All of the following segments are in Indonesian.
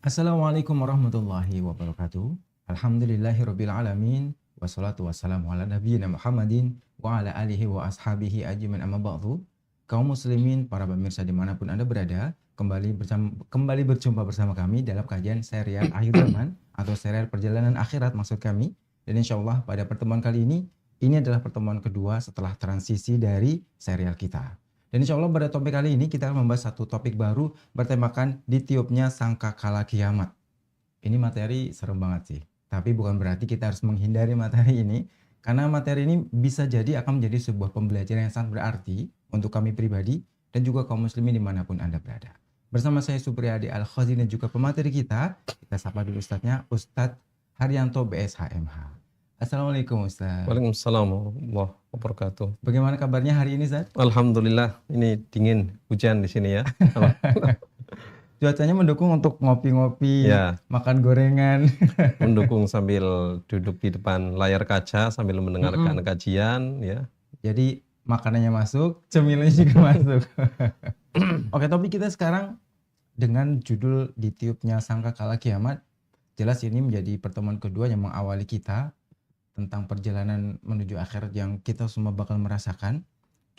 Assalamualaikum warahmatullahi wabarakatuh. Alhamdulillahirabbil alamin wassalatu wassalamu ala nabiyyina Muhammadin wa ala alihi wa ashabihi ajmain amma ba'du. Kaum muslimin, para pemirsa dimanapun Anda berada, kembali berjumpa bersama kami dalam kajian serial Akhir Zaman atau serial Perjalanan Akhirat maksud kami. Dan insyaallah pada pertemuan kali ini adalah pertemuan kedua setelah transisi dari serial kita. Dan insya Allah pada topik kali ini kita akan membahas satu topik baru bertemakan ditiupnya sangkakala kiamat. Ini materi serem banget sih. Tapi bukan berarti kita harus menghindari materi ini. Karena materi ini bisa jadi akan menjadi sebuah pembelajaran yang sangat berarti untuk kami pribadi dan juga kaum muslimin dimanapun Anda berada. Bersama saya Supriyadi Al-Khazi dan juga pemateri kita sapa dulu Ustadznya, Ustadz Haryanto BSHMH. Assalamualaikum Ustadz. Waalaikumsalam warahmatullahi wabarakatuh. Bagaimana kabarnya hari ini Ustadz? Alhamdulillah, ini dingin, hujan di sini ya. Cuacanya mendukung untuk ngopi-ngopi, Ya, makan gorengan. mendukung sambil duduk di depan layar kaca sambil mendengarkan kajian ya. Jadi makanannya masuk, cemilannya juga masuk. Oke, topik kita sekarang dengan judul ditiupnya sangkakala kiamat. Jelas ini menjadi pertemuan kedua yang mengawali kita tentang perjalanan menuju akhirat yang kita semua bakal merasakan.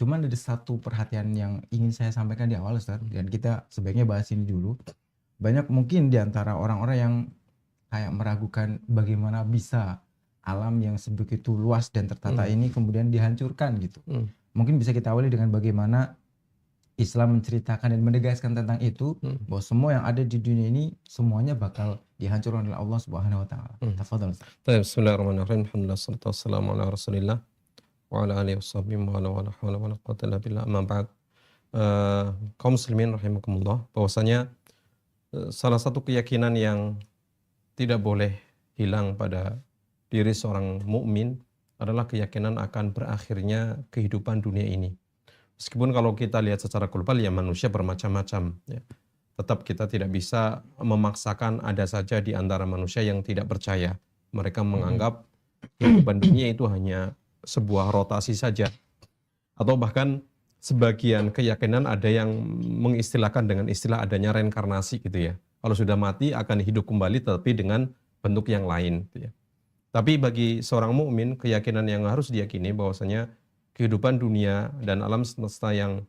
Cuman ada satu perhatian yang ingin saya sampaikan di awal Ustaz, dan kita sebaiknya bahas ini dulu. Banyak mungkin di antara orang-orang yang kayak meragukan bagaimana bisa alam yang sebegitu luas dan tertata ini kemudian dihancurkan gitu. Mungkin bisa kita awali dengan bagaimana Islam menceritakan dan menegaskan tentang itu, bahwa semua yang ada di dunia ini semuanya bakal dihancurkan oleh Allah Subhanahu wa taala. Tafadhol Ustaz. Bismillahirrahmanirrahim. Alhamdulillah salatu wassalamu ala Rasulillah wa ala alihi washabbihi wa la haula wa la quwwata illa billah. Amma ba'd. Kaum muslimin rahimakumullah, bahwasanya salah satu keyakinan yang tidak boleh hilang pada diri seorang mukmin adalah keyakinan akan berakhirnya kehidupan dunia ini. Meskipun kalau kita lihat secara global ya manusia bermacam-macam ya. Tetap kita tidak bisa memaksakan, ada saja di antara manusia yang tidak percaya. Mereka menganggap kehidupan dunia itu hanya sebuah rotasi saja. Atau bahkan sebagian keyakinan ada yang mengistilahkan dengan istilah adanya reinkarnasi gitu ya. Kalau sudah mati akan hidup kembali tetapi dengan bentuk yang lain gitu ya. Tapi bagi seorang mukmin, keyakinan yang harus diyakini bahwasanya kehidupan dunia dan alam semesta yang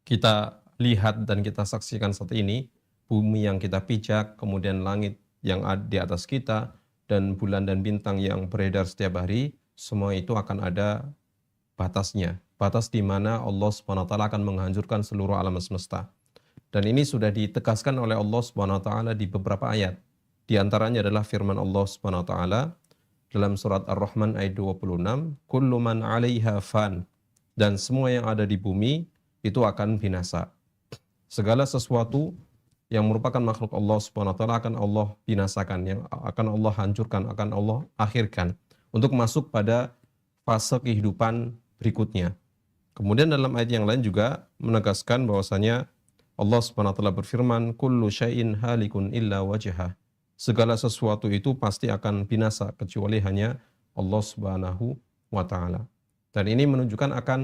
kita lihat dan kita saksikan saat ini, bumi yang kita pijak, kemudian langit yang ada di atas kita, dan bulan dan bintang yang beredar setiap hari, semua itu akan ada batasnya. Batas di mana Allah SWT akan menghancurkan seluruh alam semesta. Dan ini sudah ditegaskan oleh Allah SWT di beberapa ayat. Di antaranya adalah firman Allah SWT dalam surat Ar-Rahman ayat 26, kullu man 'alaiha fan, dan semua yang ada di bumi itu akan binasa. Segala sesuatu yang merupakan makhluk Allah Subhanahu wa taala akan Allah binasakan, yang akan Allah hancurkan, akan Allah akhirkan untuk masuk pada fase kehidupan berikutnya. Kemudian dalam ayat yang lain juga menegaskan bahwasanya Allah Subhanahu wa taala berfirman, kullu syai'in halikun illa wajhah. Segala sesuatu itu pasti akan binasa kecuali hanya Allah Subhanahu wa taala. Dan ini menunjukkan akan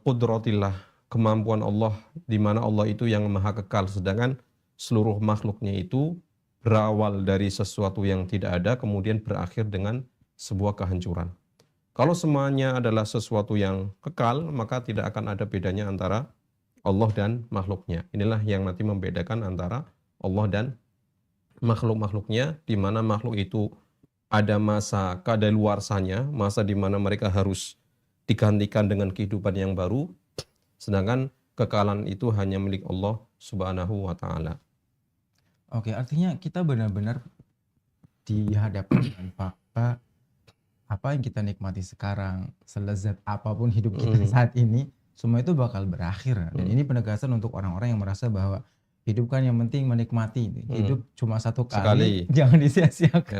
qudratillah, kemampuan Allah, di mana Allah itu yang maha kekal, sedangkan seluruh makhluknya itu berawal dari sesuatu yang tidak ada kemudian berakhir dengan sebuah kehancuran. Kalau semuanya adalah sesuatu yang kekal, maka tidak akan ada bedanya antara Allah dan makhluknya. Inilah yang nanti membedakan antara Allah dan makhluk-makhluknya, di mana makhluk itu ada masa kadaluarsanya, masa di mana mereka harus digantikan dengan kehidupan yang baru, sedangkan kekekalan itu hanya milik Allah Subhanahu wa taala. Oke, artinya kita benar-benar dihadapkan dengan fakta apa yang kita nikmati sekarang, selezat apapun hidup kita saat ini, semua itu bakal berakhir. Dan ini penegasan untuk orang-orang yang merasa bahwa hidup kan yang penting menikmati. Hidup cuma sekali, jangan disia-siakan.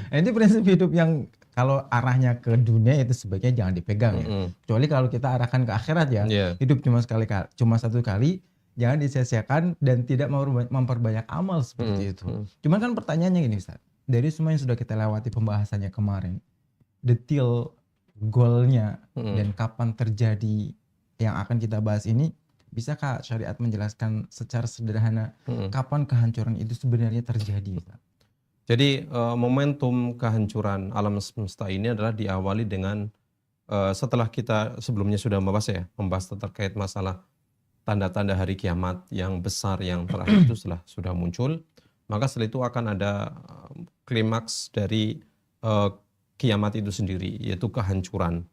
Nah, ini prinsip hidup yang kalau arahnya ke dunia itu sebaiknya jangan dipegang ya. Kecuali kalau kita arahkan ke akhirat ya. Hidup cuma satu kali, jangan disia-siakan dan tidak memperbanyak amal seperti itu. Cuman kan pertanyaannya gini Ustaz. Dari semua yang sudah kita lewati pembahasannya kemarin, detail goalnya dan kapan terjadi yang akan kita bahas ini Bisakah syariat menjelaskan secara sederhana Mm-mm. kapan kehancuran itu sebenarnya terjadi, Ustaz? Jadi momentum kehancuran alam semesta ini adalah diawali dengan setelah kita sebelumnya sudah membahas terkait masalah tanda-tanda hari kiamat yang besar yang terakhir itu sudah muncul, maka setelah itu akan ada klimaks dari kiamat itu sendiri, yaitu kehancuran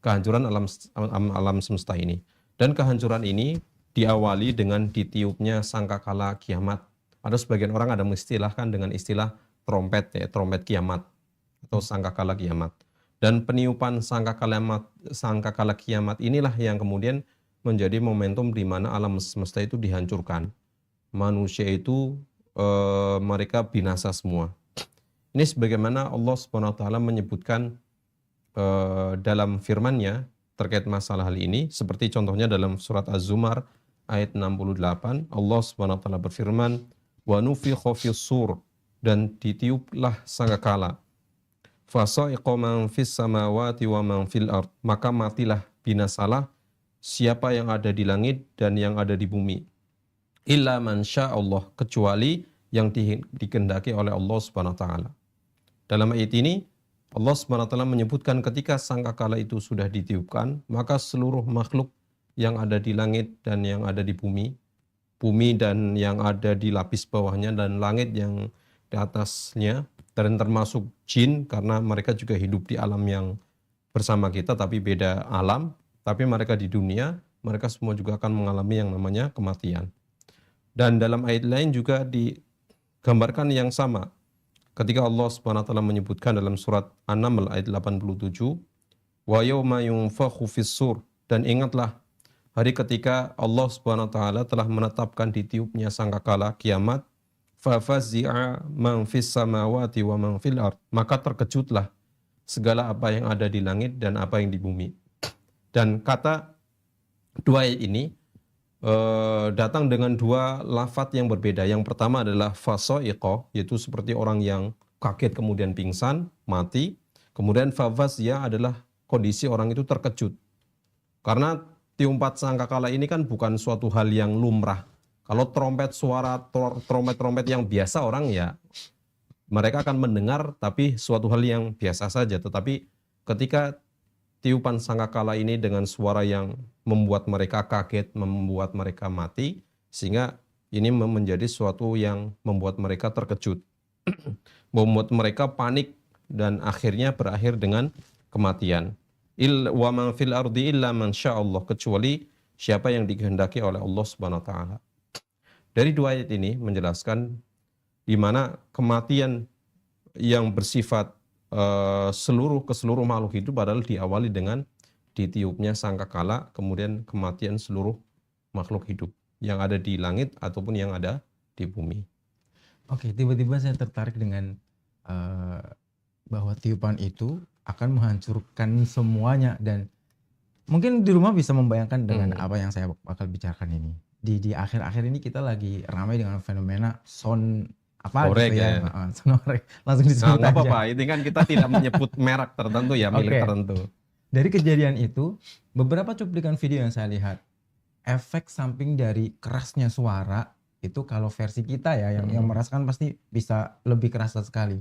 alam semesta ini. Dan kehancuran ini diawali dengan ditiupnya sangkakala kiamat. Ada sebagian orang ada mengistilahkan dengan istilah trompet, ya, trompet kiamat atau sangkakala kiamat. Dan peniupan sangkakala kiamat inilah yang kemudian menjadi momentum di mana alam semesta itu dihancurkan. Manusia itu mereka binasa semua. Ini sebagaimana Allah SWT menyebutkan dalam firman-Nya terkait masalah hal ini, seperti contohnya dalam surat Az-Zumar ayat 68, Allah SWT berfirman, wa nufikha fis-sur, dan ditiuplah sangkakala. Fasa'iqa man fis samawati wa man fil ard, maka matilah, binasalah siapa yang ada di langit dan yang ada di bumi. Illa man sya'allah, kecuali yang dikehendaki oleh Allah Subhanahu wa taala. Dalam ayat ini Allah Subhanahu wa taala menyebutkan ketika sangkakala itu sudah ditiupkan, maka seluruh makhluk yang ada di langit dan yang ada di bumi dan yang ada di lapis bawahnya dan langit yang di atasnya, dan termasuk jin, karena mereka juga hidup di alam yang bersama kita tapi beda alam, tapi mereka di dunia, mereka semua juga akan mengalami yang namanya kematian. Dan dalam ayat lain juga digambarkan yang sama. Ketika Allah Subhanahu wa taala menyebutkan dalam surat An-Naml ayat 87, wa yauma yunfakhu fis-sur, dan ingatlah hari ketika Allah Subhanahu wa taala telah menetapkan ditiupnya sangkakala kiamat, fa fazi'a man fis samawati wa man fil ard, maka terkejutlah segala apa yang ada di langit dan apa yang di bumi. Dan kata dua ayat ini datang dengan dua lafadz yang berbeda. Yang pertama adalah fasa'iqa, yaitu seperti orang yang kaget kemudian pingsan, mati. Kemudian fafazia adalah kondisi orang itu terkejut. Karena tiupan sangkakala ini kan bukan suatu hal yang lumrah. Kalau trompet yang biasa orang ya mereka akan mendengar, tapi suatu hal yang biasa saja. Tetapi ketika tiupan sangkakala ini dengan suara yang membuat mereka kaget, membuat mereka mati, sehingga ini menjadi suatu yang membuat mereka terkejut, membuat mereka panik, dan akhirnya berakhir dengan kematian. Wa man fil ardi illa man sya'allah, kecuali siapa yang dikehendaki oleh Allah Subhanahu wa taala. Dari dua ayat ini menjelaskan di mana kematian yang bersifat keseluruh makhluk hidup adalah diawali dengan ditiupnya sangkakala, kemudian kematian seluruh makhluk hidup yang ada di langit ataupun yang ada di bumi. Oke, tiba-tiba saya tertarik dengan bahwa tiupan itu akan menghancurkan semuanya, dan mungkin di rumah bisa membayangkan dengan apa yang saya bakal bicarakan ini. Di akhir-akhir ini kita lagi ramai dengan fenomena sound apa Orek, gitu ya, ya. sonorek, langsung disebut Nggak aja. apa-apa, ini kan kita tidak menyebut merek tertentu ya, milik Oke. tertentu. Dari kejadian itu, beberapa cuplikan video yang saya lihat, efek samping dari kerasnya suara itu kalau versi kita ya yang merasakan pasti bisa lebih kerasa sekali.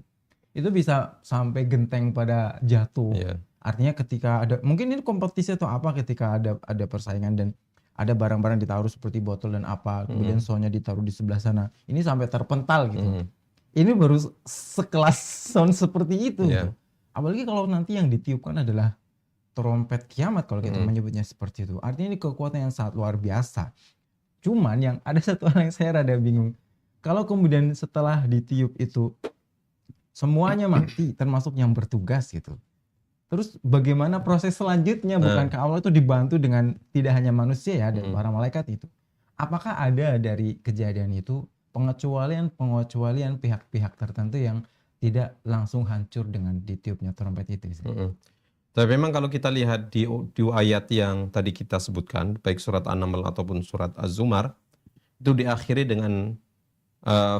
Itu bisa sampai genteng pada jatuh. Iya. Artinya ketika ada, mungkin ini kompetisi atau apa, ketika ada persaingan dan ada barang-barang ditaruh seperti botol dan apa, kemudian soundnya ditaruh di sebelah sana, ini sampai terpental gitu. Ini baru sekelas sound seperti itu. Iya. Gitu. Apalagi kalau nanti yang ditiupkan adalah trompet kiamat kalau kita menyebutnya seperti itu. Artinya ini kekuatan yang sangat luar biasa. Cuman yang ada satu hal yang saya rada bingung. Kalau kemudian setelah ditiup itu semuanya mati, termasuk yang bertugas gitu. Terus bagaimana proses selanjutnya? Bukankah Allah itu dibantu dengan tidak hanya manusia ya, dan para malaikat itu? Apakah ada dari kejadian itu pengecualian pihak-pihak tertentu yang tidak langsung hancur dengan ditiupnya trompet itu? Tapi memang kalau kita lihat di ayat yang tadi kita sebutkan, baik surat An-Naml ataupun surat Az-Zumar, itu diakhiri dengan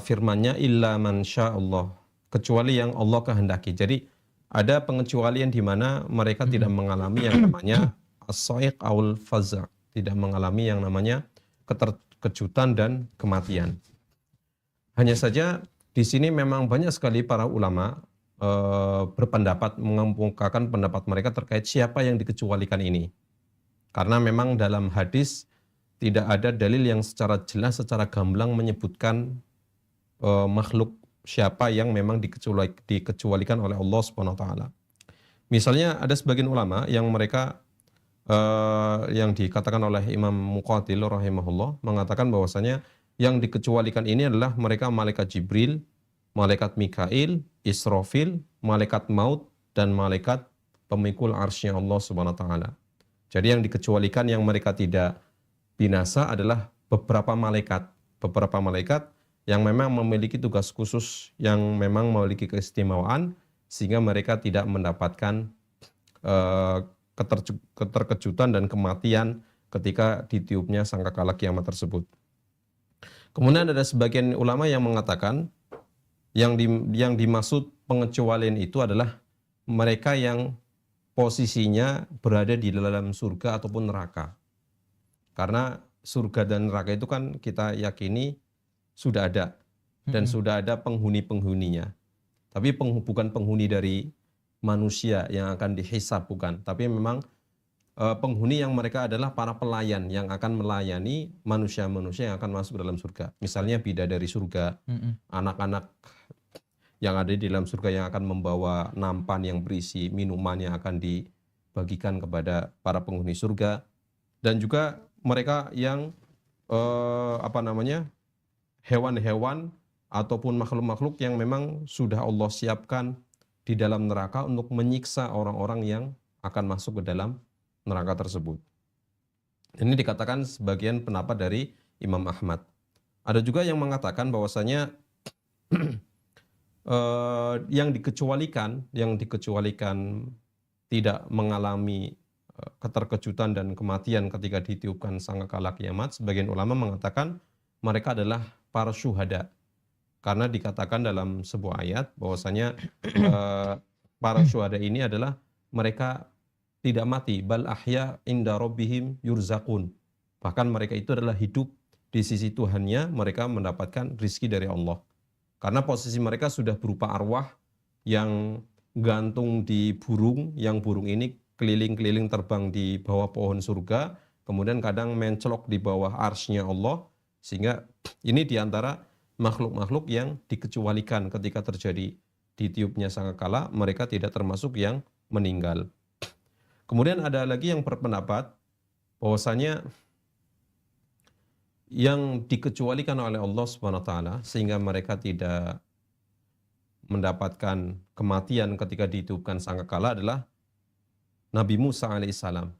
firman-Nya illa man sya'allah, kecuali yang Allah kehendaki. Jadi ada pengecualian di mana mereka tidak mengalami yang namanya as-sa'iq aul faza', tidak mengalami yang namanya keterkejutan dan kematian. Hanya saja di sini memang banyak sekali para ulama berpendapat, mengemukakan pendapat mereka terkait siapa yang dikecualikan ini. Karena memang dalam hadis tidak ada dalil yang secara jelas, secara gamblang menyebutkan makhluk siapa yang memang dikecualikan oleh Allah Subhanahu wa taala. Misalnya ada sebagian ulama yang mereka yang dikatakan oleh Imam Muqatil rahimahullah mengatakan bahwasanya yang dikecualikan ini adalah mereka malaikat Jibril, malaikat Mikail, Israfil, malaikat maut, dan malaikat pemikul arsy Allah Subhanahu wa taala. Jadi yang dikecualikan yang mereka tidak binasa adalah beberapa malaikat yang memang memiliki tugas khusus, yang memang memiliki keistimewaan sehingga mereka tidak mendapatkan keterkejutan dan kematian ketika ditiupnya sangkakala kiamat tersebut. Kemudian ada sebagian ulama yang mengatakan yang dimaksud pengecualian itu adalah mereka yang posisinya berada di dalam surga ataupun neraka. Karena surga dan neraka itu kan kita yakini sudah ada dan sudah ada penghuni-penghuninya. Tapi bukan penghuni dari manusia yang akan dihisab, bukan. Tapi memang penghuni yang mereka adalah para pelayan yang akan melayani manusia-manusia yang akan masuk ke dalam surga. Misalnya bidadari surga, anak-anak yang ada di dalam surga yang akan membawa nampan yang berisi minuman yang akan dibagikan kepada para penghuni surga. Dan juga mereka yang hewan-hewan ataupun makhluk-makhluk yang memang sudah Allah siapkan di dalam neraka untuk menyiksa orang-orang yang akan masuk ke dalam neraka tersebut. Ini dikatakan sebagian pendapat dari Imam Ahmad. Ada juga yang mengatakan bahwasanya yang dikecualikan tidak mengalami keterkejutan dan kematian ketika ditiupkan sangkakala kiamat. Sebagian ulama mengatakan mereka adalah para syuhada. Karena dikatakan dalam sebuah ayat bahwasanya para syuhada ini adalah mereka tidak mati, bal ahya inda rabbihim yurzaqun. Bahkan mereka itu adalah hidup di sisi Tuhannya, mereka mendapatkan rizki dari Allah. Karena posisi mereka sudah berupa arwah yang gantung di burung, yang burung ini keliling-keliling terbang di bawah pohon surga, kemudian kadang mencelok di bawah arsy-Nya Allah, sehingga ini diantara makhluk-makhluk yang dikecualikan ketika terjadi ditiupnya sangkakala, mereka tidak termasuk yang meninggal. Kemudian ada lagi yang berpendapat bahwasanya yang dikecualikan oleh Allah Subhanahu wa taala sehingga mereka tidak mendapatkan kematian ketika ditiupkan sangkakala adalah Nabi Musa alaihissalam.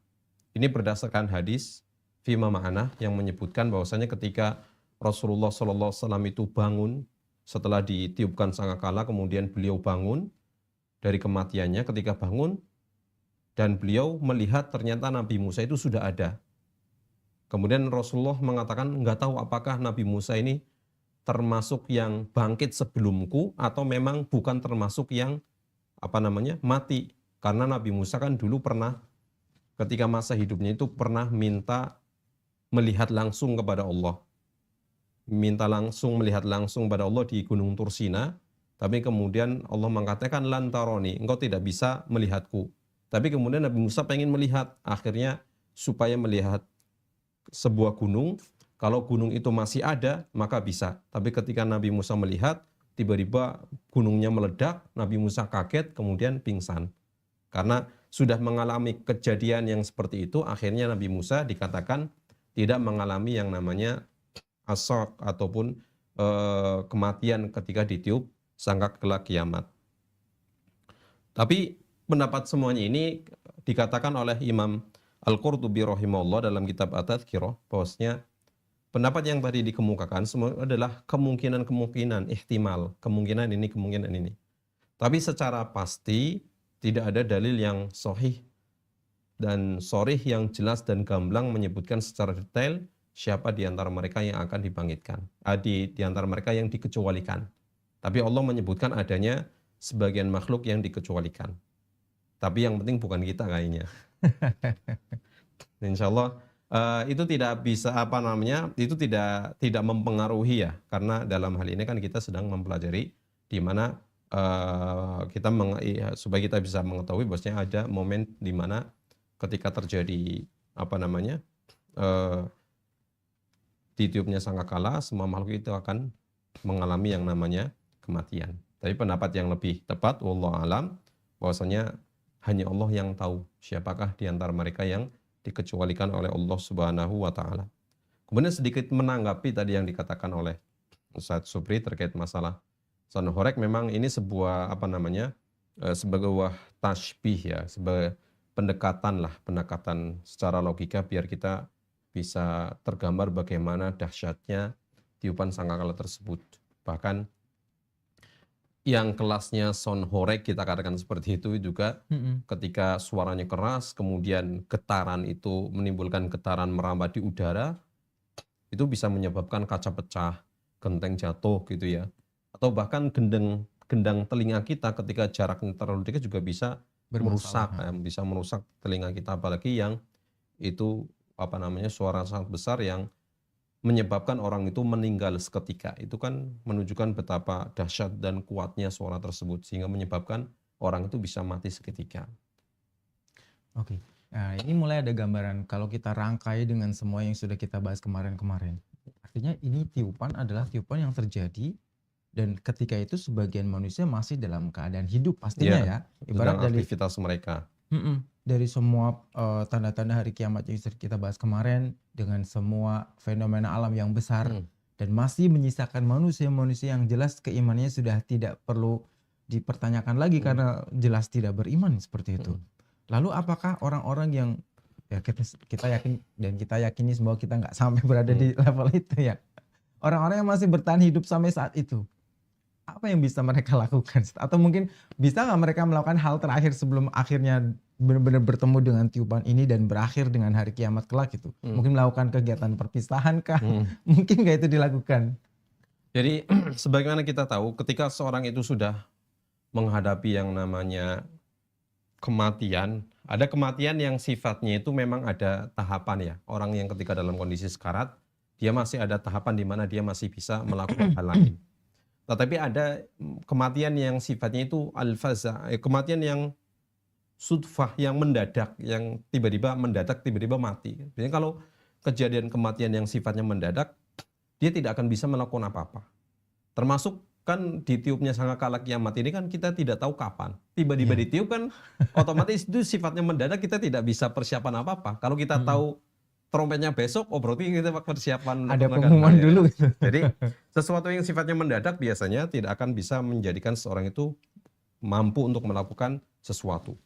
Ini berdasarkan hadis fima ma'ana yang menyebutkan bahwasanya ketika Rasulullah SAW itu bangun setelah ditiupkan sangkakala, kemudian beliau bangun dari kematiannya. Ketika bangun dan beliau melihat ternyata Nabi Musa itu sudah ada. Kemudian Rasulullah mengatakan, nggak tahu apakah Nabi Musa ini termasuk yang bangkit sebelumku atau memang bukan termasuk yang mati. Karena Nabi Musa kan dulu pernah ketika masa hidupnya itu pernah minta melihat langsung kepada Allah. Melihat langsung pada Allah di Gunung Tursina, tapi kemudian Allah mengatakan lantaroni, engkau tidak bisa melihatku. Tapi kemudian Nabi Musa pengen melihat, akhirnya supaya melihat sebuah gunung, kalau gunung itu masih ada, maka bisa. Tapi ketika Nabi Musa melihat, tiba-tiba gunungnya meledak, Nabi Musa kaget, kemudian pingsan. Karena sudah mengalami kejadian yang seperti itu, akhirnya Nabi Musa dikatakan tidak mengalami yang namanya as-saq ataupun kematian ketika ditiup sangkakala kiamat. Tapi pendapat semuanya ini dikatakan oleh Imam Al-Qurtubi rahimahullah dalam kitab At-Tadhkirah bahwasanya pendapat yang tadi dikemukakan semua adalah kemungkinan, ihtimal, kemungkinan ini. Tapi secara pasti tidak ada dalil yang sahih dan sharih yang jelas dan gamblang menyebutkan secara detail siapa di antara mereka yang akan dibangkitkan, di antara mereka yang dikecualikan. Tapi Allah menyebutkan adanya sebagian makhluk yang dikecualikan. Tapi yang penting bukan kita kayaknya. Insya Allah Itu tidak bisa apa namanya, itu tidak mempengaruhi ya, karena dalam hal ini kan kita sedang mempelajari di mana kita supaya kita bisa mengetahui bahwasanya ada momen di mana ketika terjadi apa namanya, eee, ditiupnya sangkakala, semua makhluk itu akan mengalami yang namanya kematian. Tapi pendapat yang lebih tepat wallahu alam bahwasanya hanya Allah yang tahu siapakah di antara mereka yang dikecualikan oleh Allah Subhanahu wa taala. Kemudian sedikit menanggapi tadi yang dikatakan oleh Ustadz Supri terkait masalah Son Horeg, memang ini sebuah apa namanya, sebagai tashbih ya, sebagai pendekatan lah, pendekatan secara logika biar kita bisa tergambar bagaimana dahsyatnya tiupan sangkakala tersebut. Bahkan yang kelasnya Son Horeg kita katakan seperti itu juga ketika suaranya keras, kemudian getaran itu menimbulkan getaran merambat di udara, itu bisa menyebabkan kaca pecah, genteng jatuh gitu ya. Atau bahkan gendang telinga kita ketika jaraknya terlalu dekat juga bisa merusak, Bermasalah. bisa merusak telinga kita, apalagi yang itu apa namanya, suara sangat besar yang menyebabkan orang itu meninggal seketika. Itu kan menunjukkan betapa dahsyat dan kuatnya suara tersebut sehingga menyebabkan orang itu bisa mati seketika. Oke. Nah, ini mulai ada gambaran kalau kita rangkai dengan semua yang sudah kita bahas kemarin-kemarin. Artinya ini tiupan adalah tiupan yang terjadi dan ketika itu sebagian manusia masih dalam keadaan hidup pastinya ya. Sedang Ibarat dari aktivitas mereka. dari semua tanda-tanda hari kiamat yang sudah kita bahas kemarin dengan semua fenomena alam yang besar dan masih menyisakan manusia-manusia yang jelas keimanannya sudah tidak perlu dipertanyakan lagi karena jelas tidak beriman seperti itu. Lalu apakah orang-orang yang ya kita yakin dan kita yakini bahwa kita nggak sampai berada di level itu ya. Orang-orang yang masih bertahan hidup sampai saat itu, apa yang bisa mereka lakukan? Atau mungkin bisa nggak mereka melakukan hal terakhir sebelum akhirnya benar-benar bertemu dengan tiupan ini dan berakhir dengan hari kiamat kelak itu? Mungkin melakukan kegiatan perpisahan kah? Mungkin nggak itu dilakukan? Jadi sebagaimana kita tahu ketika seorang itu sudah menghadapi yang namanya kematian, ada kematian yang sifatnya itu memang ada tahapan ya. Orang yang ketika dalam kondisi sekarat, dia masih ada tahapan di mana dia masih bisa melakukan hal lain. Tetapi ada kematian yang sifatnya itu al-faza, kematian yang sudfah, yang mendadak, yang tiba-tiba mendadak, tiba-tiba mati. Biasanya kalau kejadian kematian yang sifatnya mendadak, dia tidak akan bisa melakukan apa-apa. Termasuk kan ditiupnya sangkakala kiamat ini kan kita tidak tahu kapan. Tiba-tiba ditiup kan otomatis itu sifatnya mendadak, kita tidak bisa persiapan apa-apa. Kalau kita tahu trompetnya besok, oh berarti kita persiapan. Ada pengumuman dulu. Jadi sesuatu yang sifatnya mendadak biasanya tidak akan bisa menjadikan seorang itu mampu untuk melakukan sesuatu.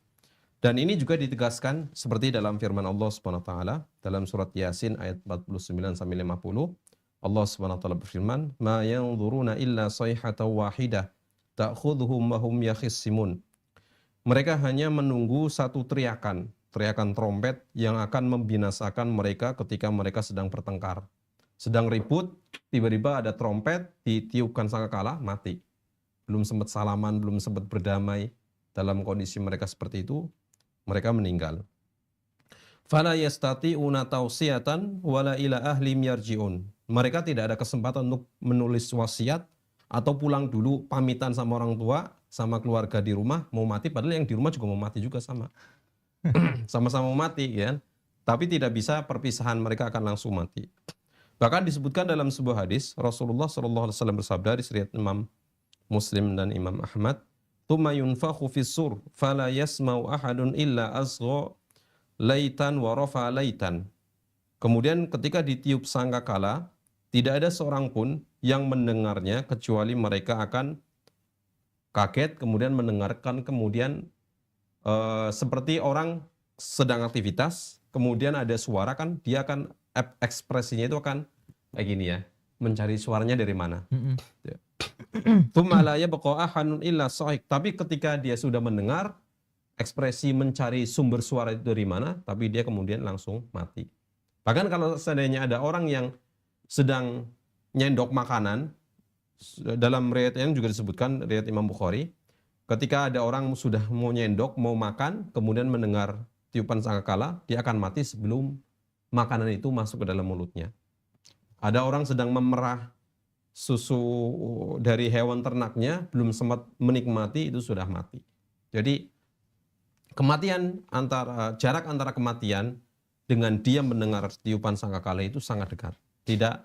Dan ini juga ditegaskan seperti dalam firman Allah Subhanahu wa taala dalam surat Yasin ayat 49 sampai 50. Allah Subhanahu wa taala berfirman, "Ma yanzuruna illa sayhatan wahidah ta'khudhuhum wa hum yakhisimun." Mereka hanya menunggu satu teriakan trompet yang akan membinasakan mereka ketika mereka sedang bertengkar. Sedang ribut, tiba-tiba ada trompet, ditiupkan sangkakala, mati. Belum sempat salaman, belum sempat berdamai. Dalam kondisi mereka seperti itu, mereka meninggal. Fala yastati'una tawsiyatan wala ila ahlim yarji'un. Mereka tidak ada kesempatan untuk menulis wasiat atau pulang dulu pamitan sama orang tua, sama keluarga di rumah mau mati, padahal yang di rumah juga mau mati juga sama. Sama-sama mau mati ya. Tapi tidak bisa perpisahan, mereka akan langsung mati. Bahkan disebutkan dalam sebuah hadis Rasulullah SAW bersabda di riwayat Imam Muslim dan Imam Ahmad, "Tsumma yunfakhu fis-sur fala yasma'u ahadun illa asgha laitan wa rafa laitan." Kemudian ketika ditiup sangkakala, tidak ada seorang pun yang mendengarnya kecuali mereka akan kaget, kemudian mendengarkan, kemudian seperti orang sedang aktivitas, kemudian ada suara kan, dia akan ekspresinya itu akan kayak gini ya, mencari suaranya dari mana. Tapi ketika dia sudah mendengar, ekspresi mencari sumber suara itu dari mana, tapi dia kemudian langsung mati. Bahkan kalau seandainya ada orang yang sedang nyendok makanan, dalam riwayat yang juga disebutkan, riwayat Imam Bukhari, ketika ada orang sudah mau nyendok, mau makan, kemudian mendengar tiupan sangkakala, dia akan mati sebelum makanan itu masuk ke dalam mulutnya. Ada orang sedang memerah susu dari hewan ternaknya, belum sempat menikmati, itu sudah mati. Jadi jarak antara kematian dengan dia mendengar tiupan sangkakala itu sangat dekat. Tidak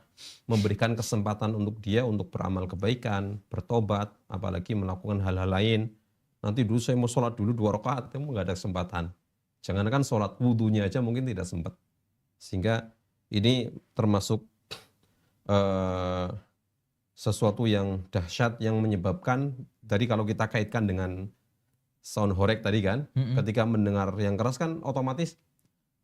memberikan kesempatan untuk dia untuk beramal kebaikan, bertobat, apalagi melakukan hal-hal lain. Nanti dulu saya mau sholat dulu 2 rakaat, kamu nggak ada kesempatan. Jangankan sholat, wudunya aja mungkin tidak sempat. Sehingga ini termasuk sesuatu yang dahsyat yang menyebabkan, tadi kalau kita kaitkan dengan sound horeg tadi kan, ketika mendengar yang keras kan otomatis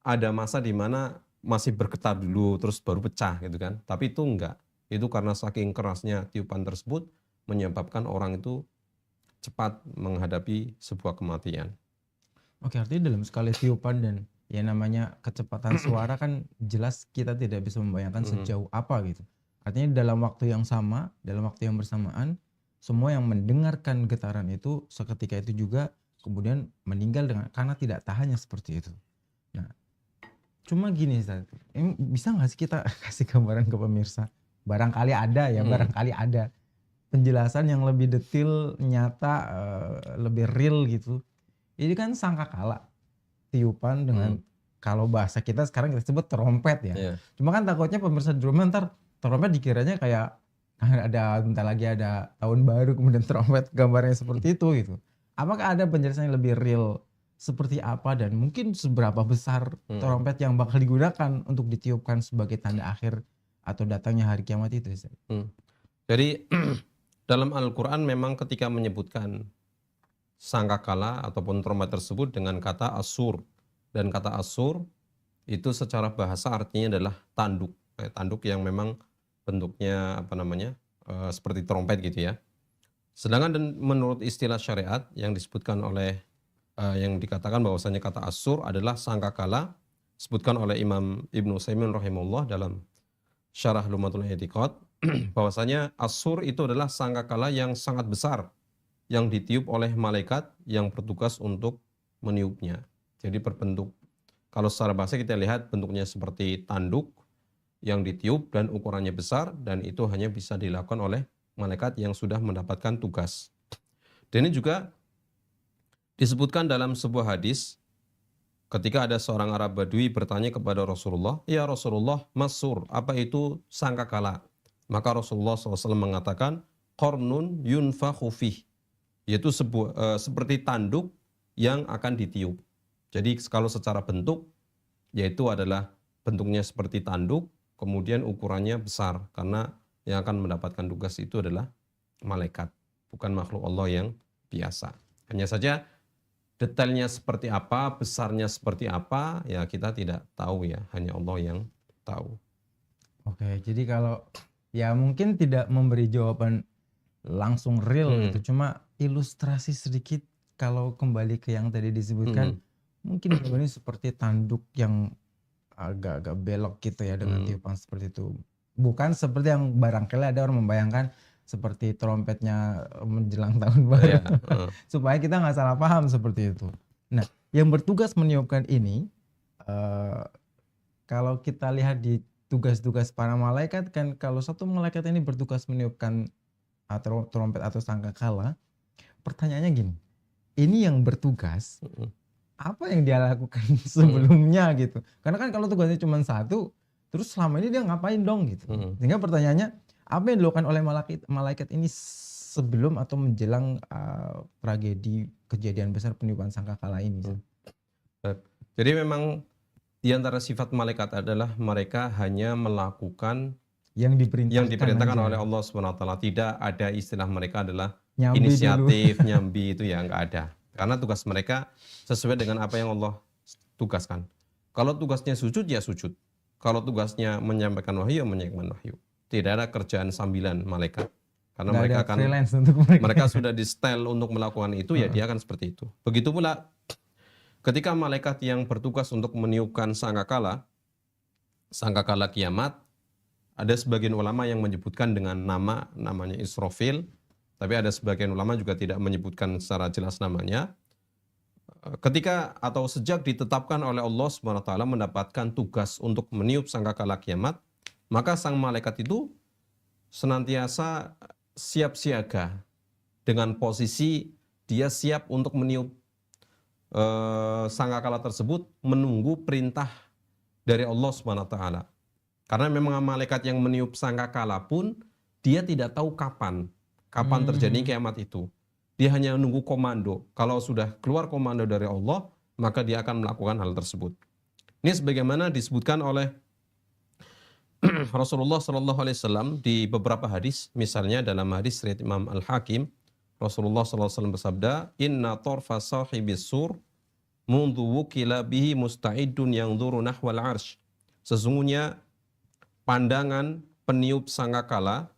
ada masa di mana masih bergetar dulu terus baru pecah gitu kan. Tapi itu enggak. Itu karena saking kerasnya tiupan tersebut menyebabkan orang itu cepat menghadapi sebuah kematian. Oke, artinya dalam sekali tiupan dan ya namanya kecepatan suara kan jelas kita tidak bisa membayangkan sejauh apa gitu. Artinya dalam waktu yang sama, dalam waktu yang bersamaan, semua yang mendengarkan getaran itu seketika itu juga kemudian meninggal karena tidak tahannya seperti itu. Nah, cuma gini Ustaz, ini bisa nggak sih kita kasih gambaran ke pemirsa? Barangkali ada ya, barangkali ada penjelasan yang lebih detail, nyata, lebih real gitu. Ini kan sangkakala, tiupan dengan kalau bahasa kita sekarang kita sebut trompet ya. Yeah. Cuma kan takutnya pemirsa di rumah ntar trompet dikiranya kayak ada bentar lagi ada tahun baru kemudian trompet gambarnya seperti itu gitu. Apakah ada penjelasan yang lebih real seperti apa dan mungkin seberapa besar trompet yang bakal digunakan untuk ditiupkan sebagai tanda akhir atau datangnya hari kiamat itu? Jadi dalam Al-Quran memang ketika menyebutkan sangkakala ataupun trompet tersebut dengan kata asur, dan kata asur itu secara bahasa artinya adalah tanduk, tanduk yang memang bentuknya seperti trompet gitu ya. Sedangkan menurut istilah syariat yang disebutkan oleh yang dikatakan bahwasanya kata asur adalah sangkakala, disebutkan oleh Imam Ibnu Utsaimin rahimahullah dalam Syarah Lumatul I'tiqad bahwasanya asur itu adalah sangkakala yang sangat besar yang ditiup oleh malaikat yang bertugas untuk meniupnya. Jadi berbentuk, kalau secara bahasa kita lihat bentuknya seperti tanduk yang ditiup dan ukurannya besar, dan itu hanya bisa dilakukan oleh malaikat yang sudah mendapatkan tugas. Dan ini juga disebutkan dalam sebuah hadis ketika ada seorang Arab Badui bertanya kepada Rasulullah, "Ya Rasulullah, masur, apa itu sangkakala?" Maka Rasulullah SAW mengatakan, "Qarnun yunfakhu fih," yaitu seperti tanduk yang akan ditiup. Jadi kalau secara bentuk, yaitu adalah bentuknya seperti tanduk, kemudian ukurannya besar, karena yang akan mendapatkan tugas itu adalah malaikat, bukan makhluk Allah yang biasa. Hanya saja detailnya seperti apa, besarnya seperti apa, ya kita tidak tahu ya, hanya Allah yang tahu. Oke, jadi kalau ya mungkin tidak memberi jawaban langsung real gitu, cuma ilustrasi sedikit kalau kembali ke yang tadi disebutkan, mungkin ini seperti tanduk yang agak-agak belok gitu ya dengan tiupan seperti itu. Bukan seperti yang barangkali ada orang membayangkan seperti trompetnya menjelang tahun baru. Supaya kita nggak salah paham seperti itu. Nah, yang bertugas meniupkan ini, kalau kita lihat di tugas-tugas para malaikat kan, kalau satu malaikat ini bertugas meniupkan atau trompet atau sangkakala, pertanyaannya gini, ini yang bertugas apa yang dia lakukan sebelumnya gitu? Karena kan kalau tugasnya cuma satu, terus selama ini dia ngapain dong gitu? Sehingga pertanyaannya, apa yang dilakukan oleh malaikat ini sebelum atau menjelang tragedi kejadian besar peniupan sangkakala ini? Jadi memang di antara sifat malaikat adalah mereka hanya melakukan yang diperintahkan oleh Allah SWT. Tidak ada istilah mereka adalah nyambi inisiatif, dulu. Nyambi itu ya nggak ada. Karena tugas mereka sesuai dengan apa yang Allah tugaskan. Kalau tugasnya sujud ya sujud. Kalau tugasnya menyampaikan wahyu ya menyampaikan wahyu. Tidak ada kerjaan sambilan malaikat. Karena mereka sudah di style untuk melakukan itu, ya dia akan seperti itu. Begitu pula ketika malaikat yang bertugas untuk meniupkan sangkakala kiamat, ada sebagian ulama yang menyebutkan dengan namanya Israfil, tapi ada sebagian ulama juga tidak menyebutkan secara jelas namanya. ketika atau sejak ditetapkan oleh Allah SWT mendapatkan tugas untuk meniup sangkakala kiamat, maka sang malaikat itu senantiasa siap siaga dengan posisi dia siap untuk meniup sangkakala tersebut, menunggu perintah dari Allah SWT. Karena memang malaikat yang meniup sangkakala pun dia tidak tahu kapan terjadi kiamat itu. Dia hanya nunggu komando. Kalau sudah keluar komando dari Allah, maka dia akan melakukan hal tersebut. Ini sebagaimana disebutkan oleh Rasulullah SAW di beberapa hadis. Misalnya dalam hadis riwayat Imam Al-Hakim, Rasulullah SAW bersabda, Inna torfa sahibis sur mundu wukila bihi musta'idun yang dhuru nahwal arsh. Sesungguhnya pandangan peniup sangkakala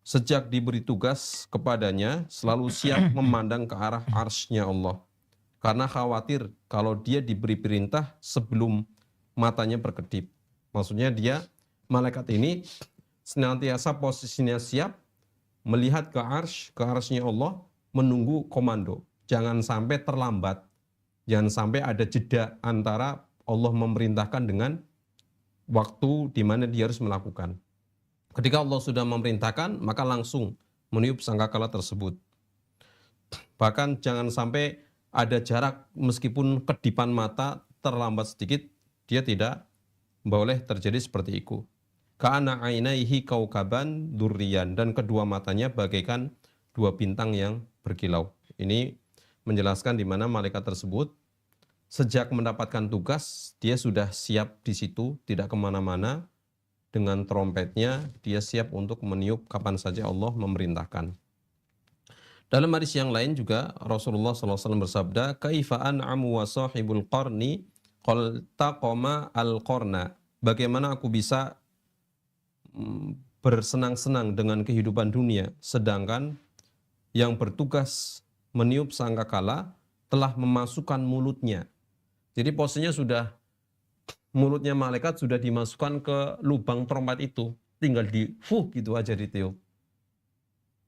sejak diberi tugas kepadanya selalu siap memandang ke arah arsy-Nya Allah. Karena khawatir kalau dia diberi perintah sebelum matanya berkedip. Maksudnya dia, malaikat ini senantiasa posisinya siap melihat ke arsy-Nya Allah, menunggu komando. Jangan sampai terlambat. Jangan sampai ada jeda antara Allah memerintahkan dengan waktu di mana dia harus melakukan. Ketika Allah sudah memerintahkan, maka langsung meniup sangkakala tersebut. Bahkan jangan sampai ada jarak meskipun kedipan mata terlambat sedikit, dia tidak boleh terjadi seperti itu. Ka'ana ainaihi kaukaban durriyan, dan kedua matanya bagaikan dua bintang yang berkilau. Ini menjelaskan di mana malaikat tersebut sejak mendapatkan tugas, dia sudah siap di situ, tidak kemana-mana. Dengan trompetnya, dia siap untuk meniup kapan saja Allah memerintahkan. Dalam hadis yang lain juga, Rasulullah SAW bersabda, Kaifa an'amu wa sahibul qarni qal taqoma al-qarna. Bagaimana aku bisa bersenang-senang dengan kehidupan dunia, sedangkan yang bertugas meniup sangkakala telah memasukkan mulutnya. Jadi posisinya sudah, mulutnya malaikat sudah dimasukkan ke lubang trompet itu, tinggal gitu aja ditiup.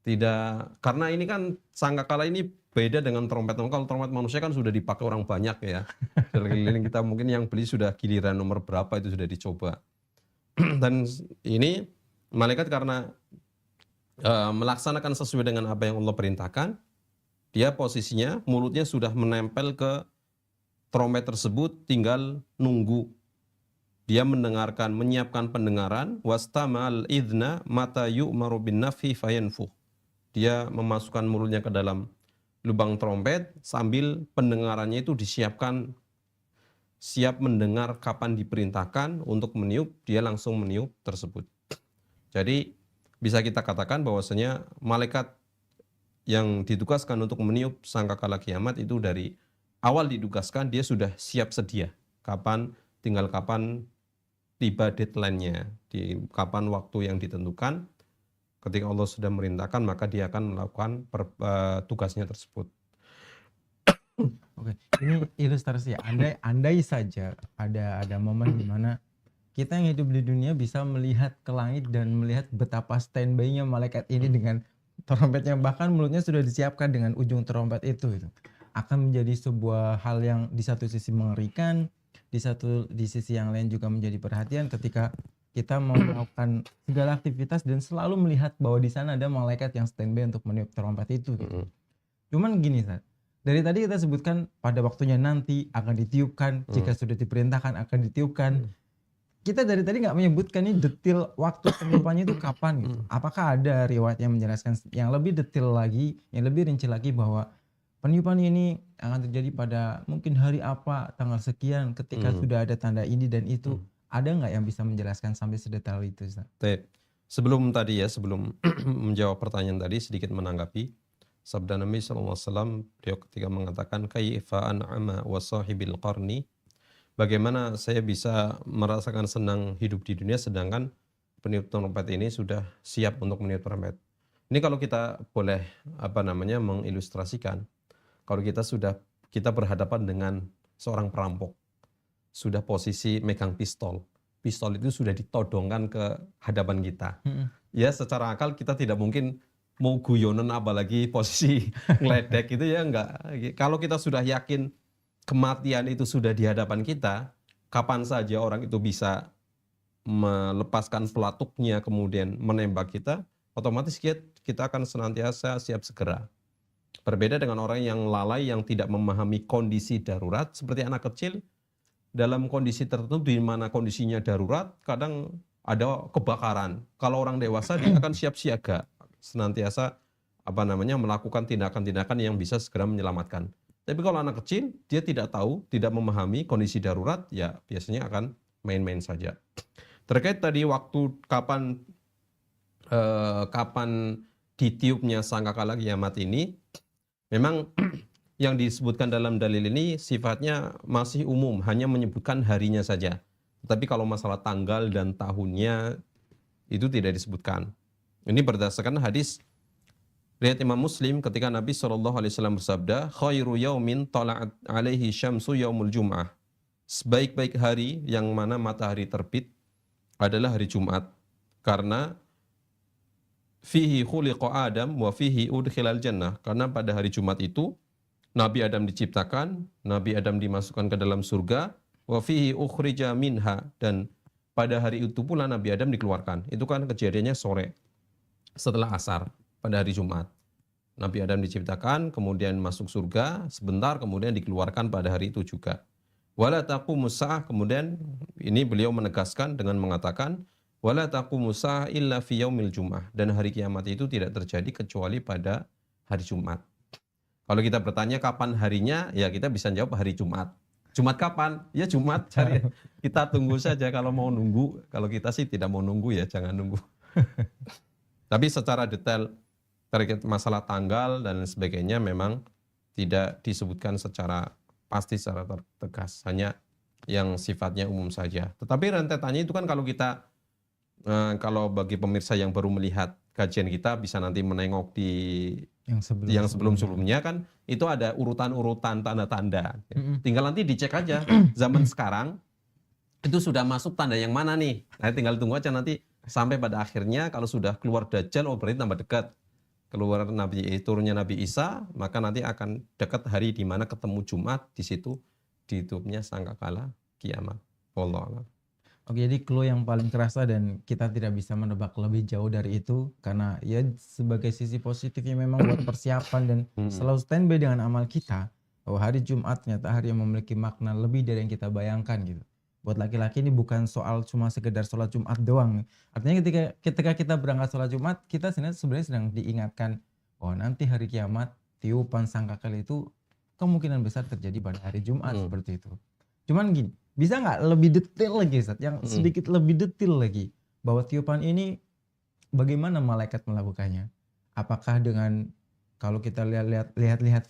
Tidak, karena ini kan sangkakala ini beda dengan trompet. Kalau trompet manusia kan sudah dipakai orang banyak ya. Keliling kita mungkin yang beli sudah giliran nomor berapa itu sudah dicoba. Dan ini malaikat karena melaksanakan sesuai dengan apa yang Allah perintahkan, dia posisinya mulutnya sudah menempel ke trompet tersebut, tinggal nunggu. Dia mendengarkan, menyiapkan pendengaran, wastamal idna mata yu'maru bin nafi fayanfuh. Dia memasukkan mulutnya ke dalam lubang trompet sambil pendengarannya itu disiapkan, siap mendengar kapan diperintahkan untuk meniup, dia langsung meniup tersebut. Jadi bisa kita katakan bahwasanya malaikat yang ditugaskan untuk meniup sangkakala kiamat itu dari awal ditugaskan dia sudah siap sedia. Tinggal kapan tiba deadline-nya, di kapan waktu yang ditentukan. Ketika Allah sudah merintahkan, maka dia akan melakukan tugasnya tersebut. Oke, ini ilustrasi ya. Andai saja ada momen di mana kita yang hidup di dunia bisa melihat ke langit dan melihat betapa standby-nya malaikat ini dengan trompetnya, bahkan mulutnya sudah disiapkan dengan ujung trompet itu akan menjadi sebuah hal yang di satu sisi mengerikan, di sisi yang lain juga menjadi perhatian ketika kita mau melakukan segala aktivitas dan selalu melihat bahwa di sana ada malaikat yang standby untuk meniup trompet itu gitu. Cuman gini, Ustaz, dari tadi kita sebutkan pada waktunya nanti akan ditiupkan, jika sudah diperintahkan akan ditiupkan. Kita dari tadi nggak menyebutkan ini detail waktu peniupannya itu kapan gitu. Apakah ada riwayat yang menjelaskan yang lebih detail lagi, yang lebih rinci lagi bahwa peniupan ini akan terjadi pada mungkin hari apa, tanggal sekian, ketika sudah ada tanda ini dan itu. Ada nggak yang bisa menjelaskan sampai sedetail itu, Ustaz? Sebelum menjawab pertanyaan tadi, sedikit menanggapi sabda Nabi SAW, beliau ketika mengatakan kaifa an'ama wa sahibil qarni, bagaimana saya bisa merasakan senang hidup di dunia sedangkan peniup trompet ini sudah siap untuk meniup trompet. Ini kalau kita boleh mengilustrasikan, kalau kita berhadapan dengan seorang perampok, sudah posisi megang pistol itu sudah ditodongkan ke hadapan kita. Ya secara akal kita tidak mungkin mau guyonan apalagi posisi ngeledek itu ya enggak. Kalau kita sudah yakin kematian itu sudah di hadapan kita, kapan saja orang itu bisa melepaskan pelatuknya kemudian menembak kita, otomatis kita akan senantiasa siap segera. Berbeda dengan orang yang lalai, yang tidak memahami kondisi darurat, seperti anak kecil dalam kondisi tertentu di mana kondisinya darurat, kadang ada kebakaran. Kalau orang dewasa dia akan siap siaga, senantiasa melakukan tindakan-tindakan yang bisa segera menyelamatkan. Tapi kalau anak kecil dia tidak tahu, tidak memahami kondisi darurat, ya biasanya akan main-main saja. Terkait tadi waktu kapan ditiupnya sangkakala kiamat ini, memang yang disebutkan dalam dalil ini sifatnya masih umum, hanya menyebutkan harinya saja. Tapi kalau masalah tanggal dan tahunnya itu tidak disebutkan. Ini berdasarkan hadis riwayat Imam Muslim ketika Nabi SAW bersabda, khairu yaumin tala'at alaihi syamsu yaumul jum'ah. Sebaik-baik hari yang mana matahari terbit adalah hari Jumat, karena fihi khuliqa Adam wa fihi udkhilal jannah, karena pada hari Jumat itu Nabi Adam diciptakan, Nabi Adam dimasukkan ke dalam surga, wa fihi ukhrija minha, dan pada hari itu pula Nabi Adam dikeluarkan. Itu kan kejadiannya sore setelah asar pada hari Jumat. Nabi Adam diciptakan, kemudian masuk surga, sebentar kemudian dikeluarkan pada hari itu juga. Wala taqumus sa'ah, kemudian ini beliau menegaskan dengan mengatakan wala taqumus sa'ah illa fi yaumil jum'ah, dan hari kiamat itu tidak terjadi kecuali pada hari Jumat. Kalau kita bertanya kapan harinya, ya kita bisa jawab hari Jumat. Jumat kapan? Ya Jumat, cari. Kita tunggu saja kalau mau nunggu. Kalau kita sih tidak mau nunggu, ya jangan nunggu. Tapi secara detail terkait masalah tanggal dan sebagainya memang tidak disebutkan secara pasti, secara tegas. Hanya yang sifatnya umum saja. Tetapi rentetannya itu kan kalau bagi pemirsa yang baru melihat kajian kita bisa nanti menengok di yang sebelum-sebelumnya kan itu ada urutan-urutan tanda-tanda. Tinggal nanti dicek aja zaman sekarang itu sudah masuk tanda yang mana nih. Nah, tinggal tunggu aja nanti sampai pada akhirnya kalau sudah keluar Dajjal, oh berarti tambah dekat. Keluar turunnya Nabi Isa, maka nanti akan dekat hari di mana ketemu Jumat, di situ dihitupnya sangkakala kiamat. Wallahu a'lam. Oke, jadi clue yang paling kerasa dan kita tidak bisa menebak lebih jauh dari itu karena ya sebagai sisi positifnya memang buat persiapan dan selalu standby dengan amal kita bahwa hari Jumat ternyata hari yang memiliki makna lebih dari yang kita bayangkan gitu. Buat laki-laki ini bukan soal cuma sekedar sholat Jumat doang. Artinya ketika kita berangkat sholat Jumat, kita sebenarnya sedang diingatkan oh nanti hari kiamat tiupan sangkakala itu kemungkinan besar terjadi pada hari Jumat seperti itu. Cuman gini, bisa nggak lebih detail lagi Ustaz, yang sedikit lebih detail lagi bahwa tiupan ini bagaimana malaikat melakukannya? Apakah dengan kalau kita lihat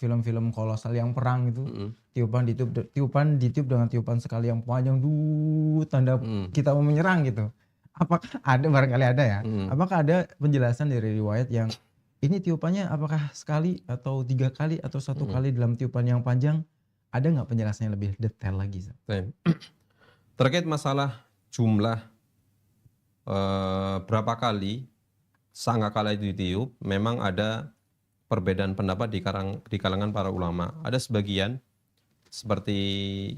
film-film kolosal yang perang itu tiupan ditiup dengan tiupan sekali yang panjang tanda kita mau menyerang gitu. Apakah ada, barangkali ada ya? Apakah ada penjelasan dari riwayat yang ini tiupannya apakah sekali atau 3 kali atau 1 kali dalam tiupan yang panjang? Ada nggak penjelasannya lebih detail lagi? Terkait masalah jumlah berapa kali sangkakala itu ditiup, memang ada perbedaan pendapat di kalangan para ulama. Ada sebagian seperti